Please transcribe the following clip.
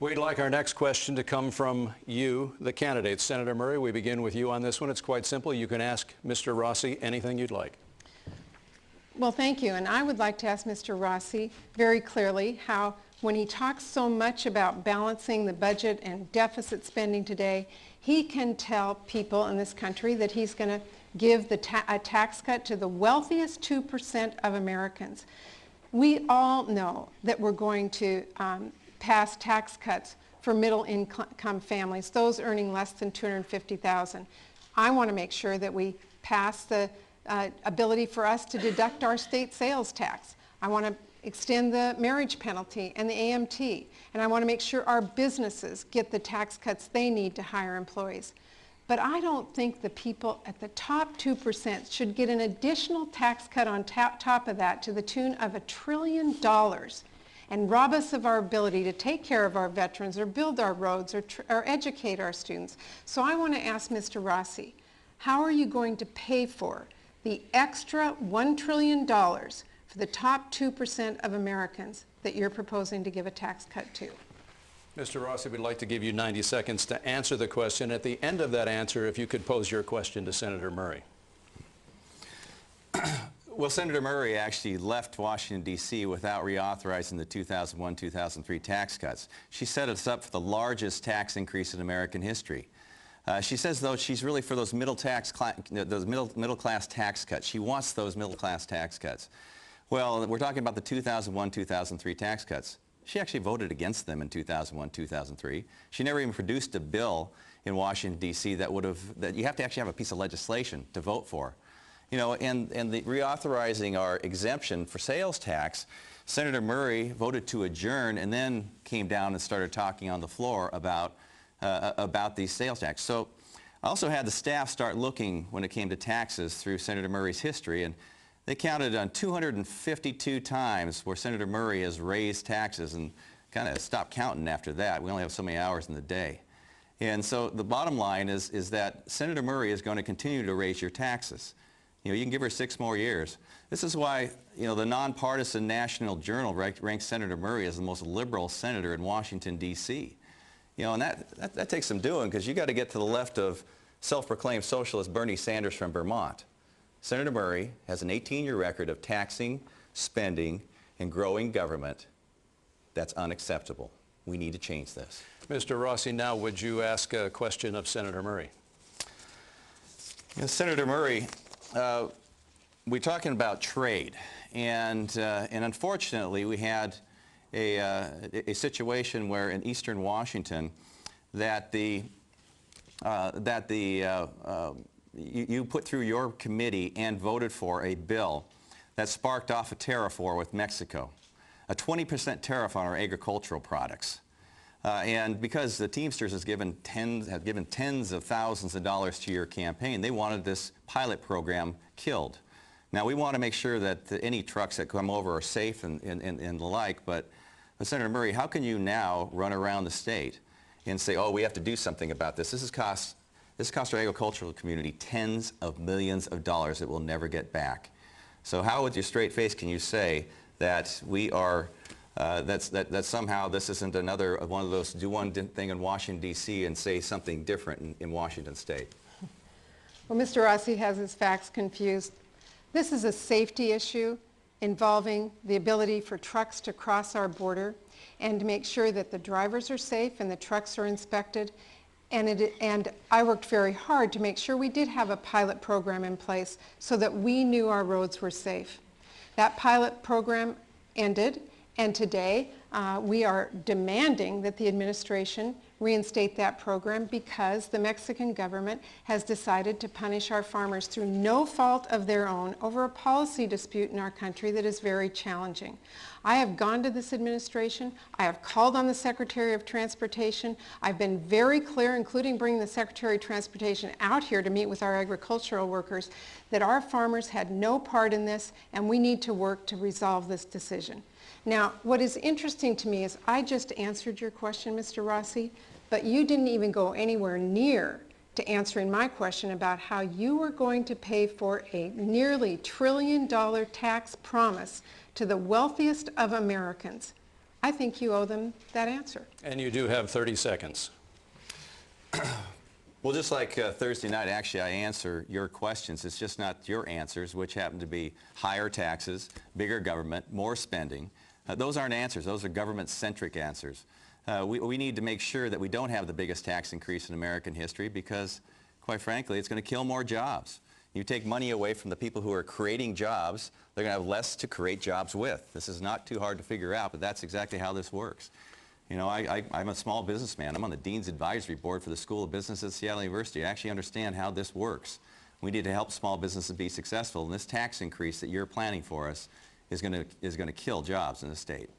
We'd like our next question to come from you, the candidate. Senator Murray, we begin with you on this one. It's quite simple. You can ask Mr. Rossi anything you'd like. Well, thank you. And I would like to ask Mr. Rossi very clearly how, when he talks so much about balancing the budget and deficit spending today, he can tell people in this country that he's going to give a tax cut to the wealthiest 2% of Americans. We all know that we're going to pass tax cuts for middle income families, those earning less than $250,000. I want to make sure that we pass the ability for us to deduct our state sales tax. I want to extend the marriage penalty and the AMT, and I want to make sure our businesses get the tax cuts they need to hire employees. But I don't think the people at the top 2% should get an additional tax cut on top of that to the tune of $1 trillion and rob us of our ability to take care of our veterans or build our roads or educate our students. So I want to ask Mr. Rossi, how are you going to pay for the extra $1 trillion for the top 2% of Americans that you're proposing to give a tax cut to? Mr. Rossi, we'd like to give you 90 seconds to answer the question. At the end of that answer, if you could pose your question to Senator Murray. Well, Senator Murray actually left Washington, D.C. without reauthorizing the 2001-2003 tax cuts. She set us up for the largest tax increase in American history. She says, though, she's really for those middle class tax cuts. She wants those middle class tax cuts. Well, we're talking about the 2001-2003 tax cuts. She actually voted against them in 2001-2003. She never even produced a bill in Washington, D.C. that you have to actually have a piece of legislation to vote for. You know, and the reauthorizing our exemption for sales tax, Senator Murray voted to adjourn and then came down and started talking on the floor about these sales tax. So I also had the staff start looking when it came to taxes through Senator Murray's history, and they counted on 252 times where Senator Murray has raised taxes and kind of stopped counting after that. We only have so many hours in the day. And so the bottom line is that Senator Murray is going to continue to raise your taxes. You know, you can give her 6 more years. This is why, you know, the nonpartisan National Journal ranks Senator Murray as the most liberal senator in Washington, D.C. You know, and that takes some doing, because you got to get to the left of self-proclaimed socialist Bernie Sanders from Vermont. Senator Murray has an 18-year record of taxing, spending, and growing government. That's unacceptable. We need to change this. Mr. Rossi, now would you ask a question of Senator Murray? You know, Senator Murray, we're talking about trade, and unfortunately we had a situation where in eastern Washington that you put through your committee and voted for a bill that sparked off a tariff war with Mexico, a 20% tariff on our agricultural products. And because the Teamsters have given tens of thousands of dollars to your campaign, they wanted this pilot program killed. Now, we want to make sure that any trucks that come over are safe and the like, but Senator Murray, how can you now run around the state and say, oh, we have to do something about this? This cost our agricultural community tens of millions of dollars that we'll never get back. So how, with your straight face, can you say that we are that somehow this isn't another one of those do one thing in Washington, D.C. and say something different in Washington State? Well, Mr. Rossi has his facts confused. This is a safety issue involving the ability for trucks to cross our border and to make sure that the drivers are safe and the trucks are inspected. And I worked very hard to make sure we did have a pilot program in place so that we knew our roads were safe. That pilot program ended, and today we are demanding that the administration reinstate that program because the Mexican government has decided to punish our farmers through no fault of their own over a policy dispute in our country that is very challenging. I have gone to this administration. I have called on the Secretary of Transportation. I've been very clear, including bringing the Secretary of Transportation out here to meet with our agricultural workers, that our farmers had no part in this, and we need to work to resolve this decision. Now, what is interesting to me is I just answered your question, Mr. Rossi, but you didn't even go anywhere near to answering my question about how you were going to pay for a nearly $1 trillion tax promise to the wealthiest of Americans. I think you owe them that answer. And you do have 30 seconds. Well, just like Thursday night, actually, I answer your questions. It's just not your answers, which happen to be higher taxes, bigger government, more spending. Those aren't answers. Those are government-centric answers. We need to make sure that we don't have the biggest tax increase in American history because, quite frankly, it's going to kill more jobs. You take money away from the people who are creating jobs, they're going to have less to create jobs with. This is not too hard to figure out, but that's exactly how this works. You know, I'm a small businessman. I'm on the Dean's Advisory Board for the School of Business at Seattle University. I actually understand how this works. We need to help small businesses be successful, and this tax increase that you're planning for us is going to kill jobs in the state.